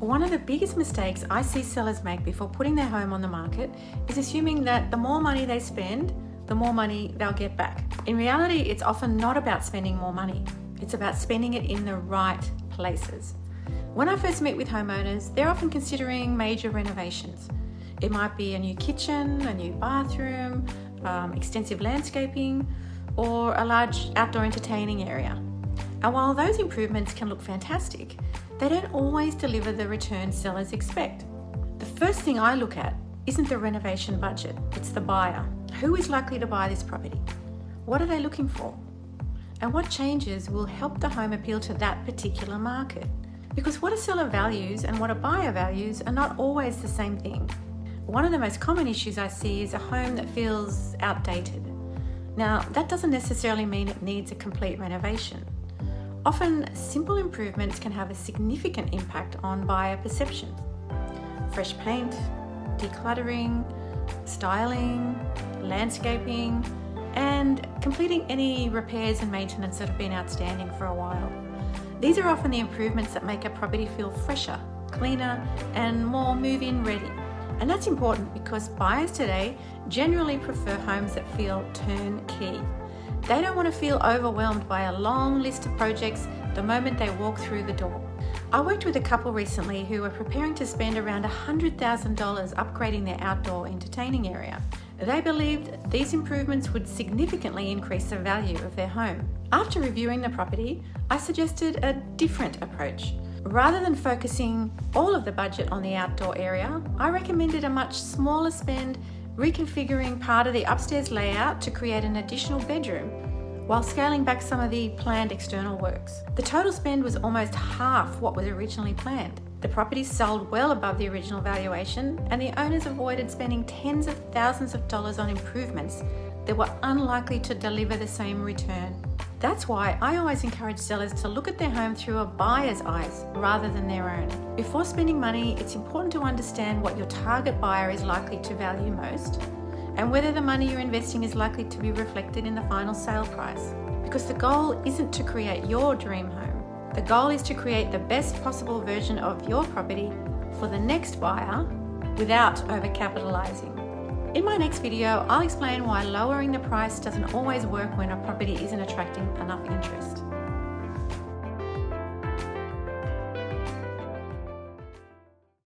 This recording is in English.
One of the biggest mistakes I see sellers make before putting their home on the market is assuming that the more money they spend, the more money they'll get back. In reality, it's often not about spending more money. It's about spending it in the right places. When I first meet with homeowners, they're often considering major renovations. It might be a new kitchen, a new bathroom, extensive landscaping, or a large outdoor entertaining area. And while those improvements can look fantastic, they don't always deliver the return sellers expect. The first thing I look at isn't the renovation budget, it's the buyer. Who is likely to buy this property? What are they looking for? And what changes will help the home appeal to that particular market? Because what a seller values and what a buyer values are not always the same thing. One of the most common issues I see is a home that feels outdated. Now, that doesn't necessarily mean it needs a complete renovation. Often, simple improvements can have a significant impact on buyer perception. Fresh paint, decluttering, styling, landscaping, and completing any repairs and maintenance that have been outstanding for a while. These are often the improvements that make a property feel fresher, cleaner, and more move-in ready. And that's important because buyers today generally prefer homes that feel turnkey. They don't want to feel overwhelmed by a long list of projects the moment they walk through the door. I worked with a couple recently who were preparing to spend around $100,000 upgrading their outdoor entertaining area. They believed these improvements would significantly increase the value of their home. After reviewing the property, I suggested a different approach. Rather than focusing all of the budget on the outdoor area, I recommended a much smaller spend reconfiguring part of the upstairs layout to create an additional bedroom while scaling back some of the planned external works. The total spend was almost half what was originally planned. The property sold well above the original valuation, and the owners avoided spending tens of thousands of dollars on improvements that were unlikely to deliver the same return. That's why I always encourage sellers to look at their home through a buyer's eyes rather than their own. Before spending money, it's important to understand what your target buyer is likely to value most and whether the money you're investing is likely to be reflected in the final sale price. Because the goal isn't to create your dream home. The goal is to create the best possible version of your property for the next buyer without overcapitalising. In my next video, I'll explain why lowering the price doesn't always work when a property isn't attracting enough interest.